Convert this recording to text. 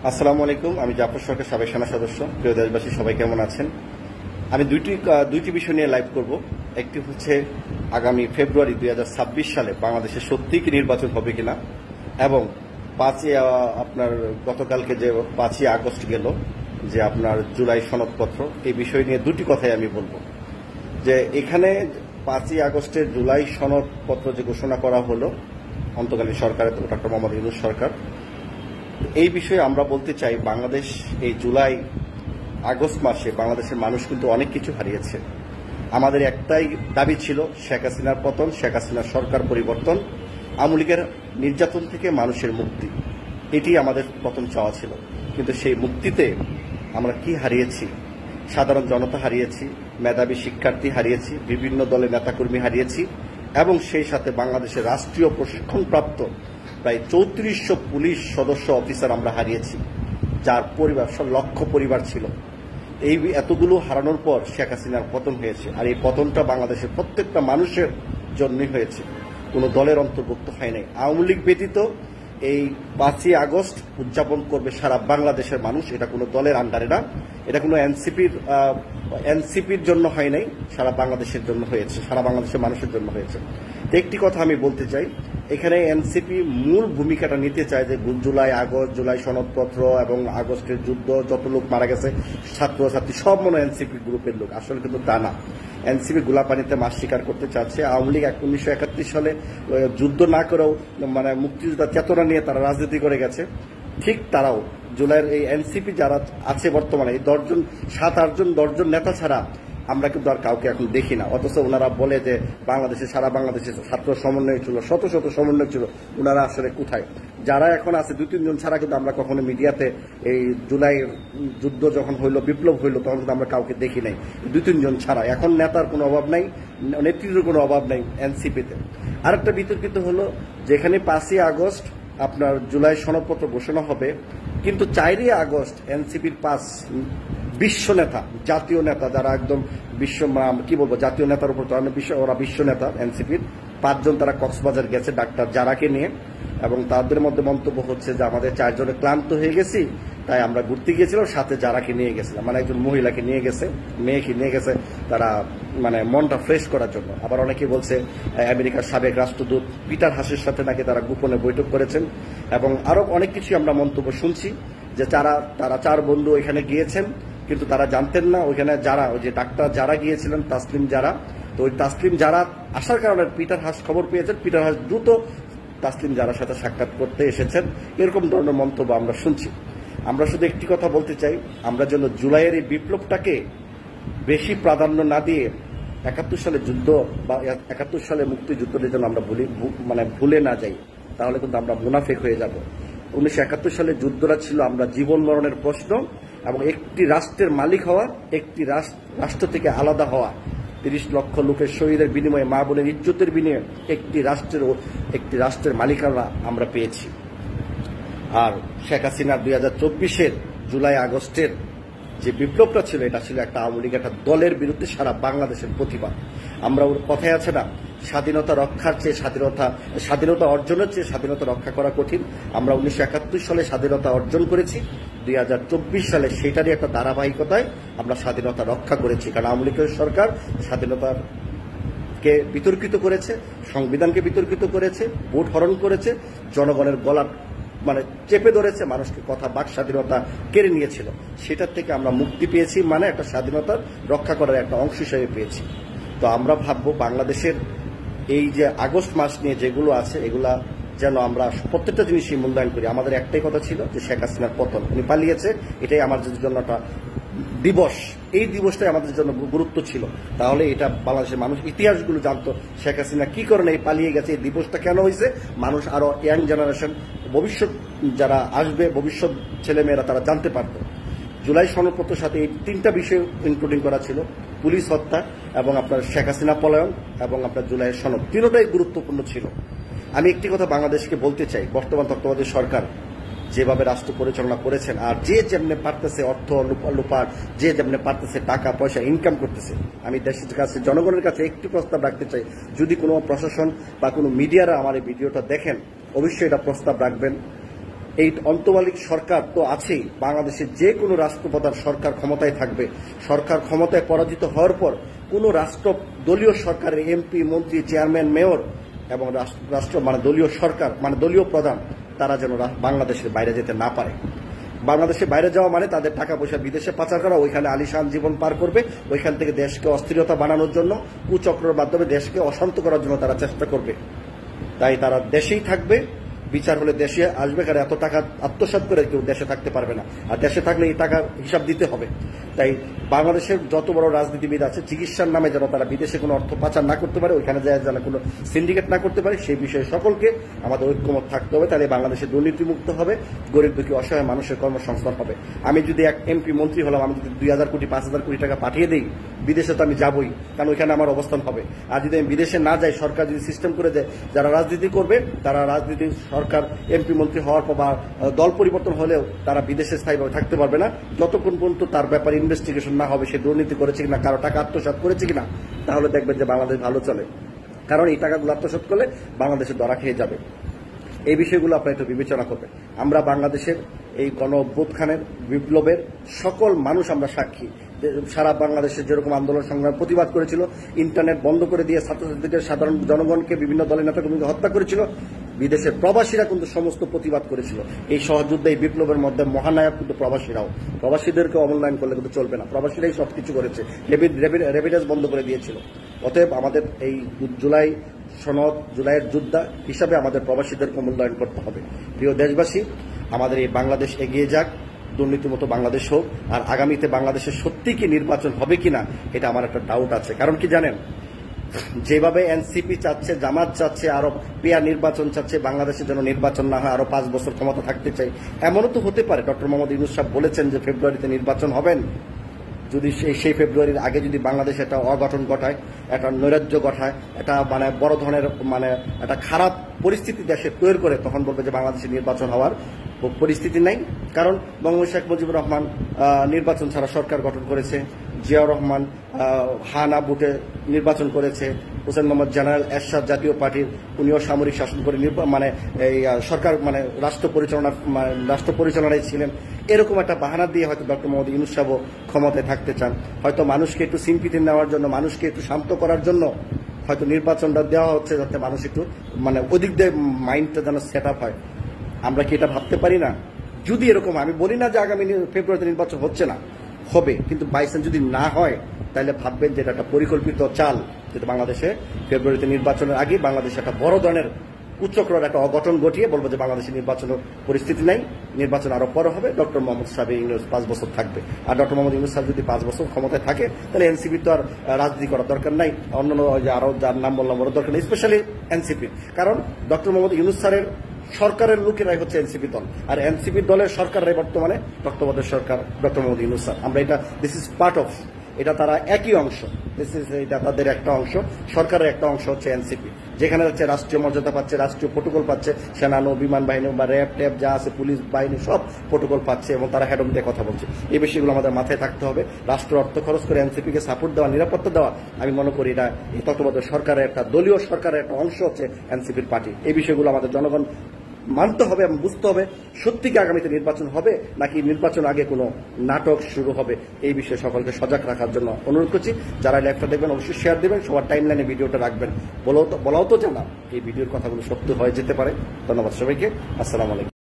আসসালামু আলাইকুম। আমি জাফর সরকার, সাবেক সেনা সদস্য। প্রিয় দেশবাসী, সবাই কেমন আছেন? আমি দুইটি বিষয় নিয়ে লাইভ করব। একটি হচ্ছে আগামী ফেব্রুয়ারি 2026 সালে বাংলাদেশে সত্যিই কি নির্বাচন হবে কিনা, এবং আপনার গতকালকে যে 5ই আগস্ট গেল, যে আপনার জুলাই সনদপত্র, এই বিষয় নিয়ে দুটি কথাই আমি বলবো। যে এখানে 5ই আগস্টের জুলাই সনদপত্র যে ঘোষণা করা হলো অন্তর্বর্তী সরকারের, ডক্টর মোহাম্মদ ইউনূস সরকার, এই বিষয়ে আমরা বলতে চাই, বাংলাদেশ এই জুলাই আগস্ট মাসে বাংলাদেশের মানুষ কিন্তু অনেক কিছু হারিয়েছে। আমাদের একটাই দাবি ছিল শেখ হাসিনার পতন, শেখ হাসিনার সরকার পরিবর্তন, আওয়ামী লীগের নির্যাতন থেকে মানুষের মুক্তি। এটি আমাদের প্রথম চাওয়া ছিল। কিন্তু সেই মুক্তিতে আমরা কি হারিয়েছি? সাধারণ জনতা হারিয়েছি, মেধাবী শিক্ষার্থী হারিয়েছি, বিভিন্ন দলের নেতাকর্মী হারিয়েছি, এবং সেই সাথে বাংলাদেশের রাষ্ট্রীয় প্রশিক্ষণপ্রাপ্ত প্রায় 3400 পুলিশ সদস্য অফিসার আমরা হারিয়েছি, যার পরিবার লক্ষ পরিবার ছিল। এই এতগুলো হারানোর পর শেখ হাসিনার পতন হয়েছে, আর এই পতনটা বাংলাদেশের প্রত্যেকটা মানুষের জন্যই হয়েছে, কোনো দলের অন্তর্ভুক্ত হয় নাই। আওয়ামী লীগ ব্যতীত এই 5ই আগস্ট উদযাপন করবে সারা বাংলাদেশের মানুষ। এটা কোনো দলের আন্ডারে না, এটা কোনো এনসিপির জন্য হয় নাই, সারা বাংলাদেশের জন্য হয়েছে, সারা বাংলাদেশের মানুষের জন্য হয়েছে। একটি কথা আমি বলতে চাই, এখানে এনসিপি মূল ভূমিকাটা নিতে চায় যে জুলাই আগস্ট, জুলাই সনদপত্র এবং আগস্টের যুদ্ধ, যত লোক মারা গেছে ছাত্রছাত্রী সব মনে এনসিপি গ্রুপের লোক। আসলে কিন্তু তা না। এনসিপি গোলাপানিতে মাছ শিকার করতে চাচ্ছে। আওয়ামী লীগ 1971 সালে যুদ্ধ না করেও মানে মুক্তিযোদ্ধার চেতনা নিয়ে তারা রাজনীতি করে গেছে। ঠিক তারাও জুলাইয়ের এই এনসিপি যারা আছে বর্তমানে, এই 7-8 নেতা ছাড়া আমরা কিন্তু আর কাউকে এখন দেখি না। অথচ ওনারা বলে যে সারা বাংলাদেশে ছাত্র সমন্বয় ছিল, শত শত সমন্বয় ছিল। ওনারা আসলে কোথায়? যারা এখন আছে 2-3 জন ছাড়া কিন্তু আমরা কখনো মিডিয়াতে এই জুলাই যুদ্ধ যখন হইলো, বিপ্লব হইলো, তখন কিন্তু আমরা কাউকে দেখি নাই, 2-3 জন ছাড়া। এখন নেতার কোনো অভাব নাই, নেতৃত্বের কোনো অভাব নাই এনসিপিতে। আরেকটা বিতর্কিত হলো, যেখানে 5ই আগস্ট আপনার জুলাই সনদপত্র ঘোষণা হবে, কিন্তু 4ই আগস্ট এনসিপির 5 বিশ্ব নেতা, জাতীয় নেতা, যারা একদম বিশ্ব কি বলবো, জাতীয় নেতার উপর তো ওরা বিশ্ব নেতা, এনসিপির 5 জন তারা কক্সবাজার গেছে ডাক্তার জারাকে নিয়ে, এবং তাদের মধ্যে মন্তব্য হচ্ছে যে আমাদের 4 জনে ক্লান্ত হয়ে গেছি, তাই আমরা ঘুরতে গিয়েছিলাম, সাথে জারাকে নিয়ে গেছিলাম, মানে একজন মহিলাকে নিয়ে গেছে, মেয়েকে নিয়ে গেছে তারা মানে মনটা ফ্রেশ করার জন্য। আবার অনেকে বলছে আমেরিকার সাবেক রাষ্ট্রদূত পিটার হাসের সাথে নাকি তারা গোপনে বৈঠক করেছেন, এবং আরো অনেক কিছু আমরা মন্তব্য শুনছি যে তারা 4 বন্ধু এখানে গিয়েছেন, কিন্তু তারা জানতেন না ওইখানে যারা, ওই যে ডাক্তার যারা গিয়েছিলেন, তাসলিম যারা, তো ওই তাসলিম যারা আসার কারণে পিটার হাস খবর পেয়েছেন, পিটার হাস দ্রুত তাসলিম যারার সাথে সাক্ষাৎ করতে এসেছেন, এরকম ধরনের মন্তব্য আমরা শুনছি। আমরা শুধু একটি কথা বলতে চাই, আমরা যেন জুলাইয়ের এই বিপ্লবটাকে বেশি প্রাধান্য না দিয়ে 71 সালে যুদ্ধ বা 71 সালে মুক্তিযুদ্ধের জন্য আমরা ভুলে না যাই, তাহলে কিন্তু আমরা মুনাফেক হয়ে যাব। 1971 সালে যুদ্ধটা ছিল আমরা জীবন মরণের প্রশ্ন, এবং একটি রাষ্ট্রের মালিক হওয়া, একটি রাষ্ট্র থেকে আলাদা হওয়া, 30 লক্ষ লোকের শহীদের বিনিময়ে, মা বোনের ইজ্জতের বিনিময়ে একটি রাষ্ট্রের মালিকানা আমরা পেয়েছি। আর শেখ হাসিনার 2024-এর জুলাই আগস্টের যে বিপ্লবটা ছিল, এটা ছিল একটা আওয়ামী লীগ একটা দলের বিরুদ্ধে সারা বাংলাদেশের প্রতিবাদ। আমরা ওর কথায় আছে না, স্বাধীনতা রক্ষার চেয়ে স্বাধীনতা অর্জনের চেয়ে স্বাধীনতা রক্ষা করা কঠিন। আমরা 1971 সালে স্বাধীনতা অর্জন করেছি, 2024 সালে সেটারই একটা ধারাবাহিকতায় আমরা স্বাধীনতা রক্ষা করেছি। কারণ আওয়ামী লীগের সরকার স্বাধীনতাকে বিতর্কিত করেছে, সংবিধানকে বিতর্কিত করেছে, ভোট হরণ করেছে, জনগণের গলা চেপে ধরেছে, মানুষকে কথা বাক স্বাধীনতা কেড়ে নিয়েছিল। সেটার থেকে আমরা মুক্তি পেয়েছি, মানে একটা স্বাধীনতার রক্ষা করার একটা অংশ হিসেবে পেয়েছি। তো আমরা ভাববো বাংলাদেশের এই যে আগস্ট মাস নিয়ে যেগুলো আছে, এগুলা যেন আমরা প্রত্যেকটা জিনিসই মূল্যায়ন করি। আমাদের একটাই কথা ছিল যে শেখ হাসিনার পতন, উনি পালিয়েছে, এটাই আমাদের জন্য একটা দিবস, এই দিবসটাই আমাদের জন্য গুরুত্ব ছিল। তাহলে এটা বাংলাদেশের মানুষ ইতিহাসগুলো জানতো, শেখ হাসিনা কি কারণে পালিয়ে গেছে, এই দিবসটা কেন হয়েছে, মানুষ আরো ইয়াং জেনারেশন, ভবিষ্যৎ যারা আসবে, ভবিষ্যৎ ছেলেমেয়েরা তারা জানতে পারত। জুলাই সনদপত্রের সাথে এই 3টা বিষয় ইনক্লুডিং করা ছিল, পুলিশ হত্যা এবং আপনার শেখ হাসিনা পলায়ন এবং আপনার জুলাইয়ের সনদ, 3টাই গুরুত্বপূর্ণ ছিল। আমি একটি কথা বাংলাদেশকে বলতে চাই, বর্তমান তত্ত্বাবধায়ক সরকার যেভাবে রাষ্ট্র পরিচালনা করেছেন, আর যে যেমনে পারতেছে অর্থ লোপার, যে যেমনে পারতেছে টাকা পয়সা ইনকাম করতেছে, আমি দেশের কাছে, জনগণের কাছে একটি প্রস্তাব রাখতে চাই, যদি কোনো প্রশাসন বা কোনো মিডিয়ারা আমার এই ভিডিওটা দেখেন, অবশ্যই এটা প্রস্তাব রাখবেন। এই অন্তর্বর্তী সরকার তো আছেই, বাংলাদেশের যে কোনো রাষ্ট্রপ্রধান সরকার ক্ষমতায় থাকবে, সরকার ক্ষমতায় পরাজিত হওয়ার পর কোনো দলীয় সরকারের এমপি, মন্ত্রী, চেয়ারম্যান, মেয়র এবং রাষ্ট্র মানে দলীয় সরকার মানে দলীয় প্রধান তারা যেন বাংলাদেশের বাইরে যেতে না পারে। বাংলাদেশের বাইরে যাওয়া মানে তাদের টাকা পয়সা বিদেশে পাচার করা, ওইখানে আলিশান জীবন পার করবে, ওইখান থেকে দেশকে অস্থিরতা বানানোর জন্য কুচক্রের মাধ্যমে দেশকে অশান্ত করার জন্য তারা চেষ্টা করবে। তাই তারা দেশেই থাকবে, বিচার হলে দেশে আসবে, কারণ এত টাকা আত্মসাৎ করে কেউ দেশে থাকতে পারবে না, আর দেশে থাকলে এই টাকার হিসাব দিতে হবে। তাই বাংলাদেশের যত বড় রাজনীতিবিদ আছে চিকিৎসার নামে যেন তারা বিদেশে কোনো অর্থ পাচার না করতে পারে, ওইখানে যায় যেন কোনো সিন্ডিকেট না করতে পারে, সেই বিষয়ে সকলকে আমাদের ঐক্যমত থাকতে হবে। তাহলে বাংলাদেশে দুর্নীতিমুক্ত হবে, গরিব দুঃখী অসহায় মানুষের কর্মসংস্থান হবে। আমি যদি এক এমপি মন্ত্রী হলাম, আমি যদি 2,000 কোটি 5,000 কোটি টাকা পাঠিয়ে দিই বিদেশে, তো আমি যাবই, কারণ ওইখানে আমার অবস্থান হবে। আর যদি আমি বিদেশে না যাই, সরকার যদি সিস্টেম করে দেয় যারা রাজনীতি করবে তারা রাজনীতি সরকার এমপি মন্ত্রী হওয়ার পর বা দল পরিবর্তন হলেও তারা বিদেশে স্থায়ীভাবে থাকতে পারবে না, যতক্ষণ পর্যন্ত তার ব্যাপারে ইনভেস্টিগেশন না হবে, সে দুর্নীতি করেছে কিনা, কারো টাকা আত্মসাৎ করেছে কিনা, তাহলে দেখবেন যে বাংলাদেশ ভালো চলে। কারণ এই টাকাগুলো আত্মসাৎ করলে বাংলাদেশে ধরা খেয়ে যাবে। এই বিষয়গুলো আপনারা একটু বিবেচনা করবেন। আমরা বাংলাদেশের এই গণ অভ্যুত্থানের বিপ্লবের সকল মানুষ আমরা সাক্ষী। সারা বাংলাদেশে যেরকম আন্দোলন সংগ্রাম প্রতিবাদ করেছিল, ইন্টারনেট বন্ধ করে দিয়ে ছাত্রছাত্রীদের, সাধারণ জনগণকে, বিভিন্ন দলের নেতাকর্মীকে হত্যা করেছিল, বিদেশের প্রবাসীরা কিন্তু সমস্ত প্রতিবাদ করেছিল। এই সহযুদ্ধে, এই বিপ্লবের মধ্যে মহানায়ক কিন্তু প্রবাসীরাও। প্রবাসীদেরকে অমূল্যায়ন করলে কিন্তু চলবে না, প্রবাসীরাই সবকিছু করেছে, রেমিটেন্স বন্ধ করে দিয়েছিল। অতএব আমাদের এই জুলাই সনদ, জুলাইয়ের যোদ্ধা হিসাবে আমাদের প্রবাসীদেরকে মূল্যায়ন করতে হবে। প্রিয় দেশবাসী, আমাদের এই বাংলাদেশ এগিয়ে যাক, দুর্নীতিমুক্ত বাংলাদেশ হোক। আর আগামীতে বাংলাদেশে সত্যি কি নির্বাচন হবে কিনা এটা আমার একটা ডাউট আছে। কারণ কি জানেন, যেভাবে এনসিপি চাচ্ছে, জামাত চাচ্ছে, আরো পেয়ার নির্বাচন চাচ্ছে, বাংলাদেশে যেন নির্বাচন না হয়, আরো 5 বছর ক্ষমতা থাকতে চাই, এমনও তো হতে পারে। ডক্টর মোহাম্মদ ইউনূস সাহেব বলেছেন যে ফেব্রুয়ারিতে নির্বাচন হবেন। যদি সেই ফেব্রুয়ারির আগে যদি বাংলাদেশ একটা অঘটন ঘটায়, একটা নৈরাজ্য ঘটায়, একটা মানে বড় ধরনের মানে একটা খারাপ পরিস্থিতি দেশে তৈরি করে, তখন বলবে যে বাংলাদেশে নির্বাচন হওয়ার পরিস্থিতি নাই। কারণ বঙ্গবন্ধু শেখ মুজিবুর রহমান নির্বাচন ছাড়া সরকার গঠন করেছে, জিয়াউর রহমান হানা বুটে নির্বাচন করেছে, হোসেন মোহাম্মদ জেনারেল এরশাদ জাতীয় পার্টির উনিও সামরিক শাসন করে মানে এই সরকার মানে রাষ্ট্র পরিচালনায় ছিলেন। এরকম একটা বাহানা দিয়ে হয়তো ডক্টর মোহাম্মদ ইউনূস সাহেব ক্ষমতায় থাকতে চান। হয়তো মানুষকে একটু সিম্পিতি নেওয়ার জন্য, মানুষকে একটু শান্ত করার জন্য হয়তো নির্বাচনটা দেওয়া হচ্ছে, যাতে মানুষ একটু মানে ওদিক দিয়ে মাইন্ডটা যেন সেট আপ হয়। আমরা কি এটা ভাবতে পারি না? যদি এরকম, আমি বলি না যে আগামী ফেব্রুয়ারিতে নির্বাচন হচ্ছে না, হবে, কিন্তু বাইচান্স যদি না হয় তাহলে ভাববেন যে এটা একটা পরিকল্পিত চাল, যেটা বাংলাদেশে ফেব্রুয়ারিতে নির্বাচনের আগে বাংলাদেশে একটা বড় ধরনের কুচক্রের একটা অঘটন ঘটিয়ে বলবো যে বাংলাদেশে নির্বাচনের পরিস্থিতি নাই, নির্বাচন আরো পরে হবে, ডক্টর মোহাম্মদ সাহেব ইউনূস 5 বছর থাকবে। আর ডক্টর মোহাম্মদ ইউনূস সাহেব যদি 5 বছর ক্ষমতায় থাকে, তাহলে এনসিপি তো আর রাজনীতি করার দরকার নাই, অন্যান্য আরো যার নাম বললাম ওর দরকার নেই, স্পেশালি এনসিপি। কারণ ডক্টর মোহাম্মদ ইউনূস স্যারের সরকারের লোকেরাই হচ্ছে এনসিপি দল, আর এনসিপি দলের সরকারের বর্তমানে তত্ত্বাবধায়ক সরকার ডক্টর মোহাম্মদ ইউনূস স্যার। আমরা এটা দিস ইজ পার্ট অফ, এটা তারা একই অংশ, এটা তাদের একটা অংশ, সরকারের একটা অংশ হচ্ছে এনসিপি, যেখানে হচ্ছে রাষ্ট্রীয় মর্যাদা পাচ্ছে, রাষ্ট্রীয় প্রোটোকল পাচ্ছে, সেনা নৌ বিমান বাহিনী বা র্যাব ট্যাব যা আছে, পুলিশ বাহিনী সব প্রোটোকল পাচ্ছে, এবং তারা হেড অফ দিয়ে কথা বলছে। এই বিষয়গুলো আমাদের মাথায় থাকতে হবে। রাষ্ট্র অর্থ খরচ করে এনসিপিকে সাপোর্ট দেওয়া, নিরাপত্তা দেওয়া, আমি মনে করি এটা এই তত্ত্বাবধায়ক সরকারের একটা দলীয় সরকারের একটা অংশ হচ্ছে এনসিপির পার্টি। এই বিষয়গুলো আমাদের জনগণ মানতে হবে এবং বুঝতে হবে, সত্যি কি আগামীতে নির্বাচন হবে নাকি নির্বাচন আগে কোনো নাটক শুরু হবে। এই বিষয়ে সকলকে সজাগ রাখার জন্য অনুরোধ করছি। যারা লাইভটা দেখবেন অবশ্যই শেয়ার দেবেন, সবার টাইমলাইনে ভিডিওটা রাখবেন, বলাও তো জানা এই ভিডিওর কথাগুলো সত্য হয়ে যেতে পারে। ধন্যবাদ সবাইকে, আসসালামু আলাইকুম।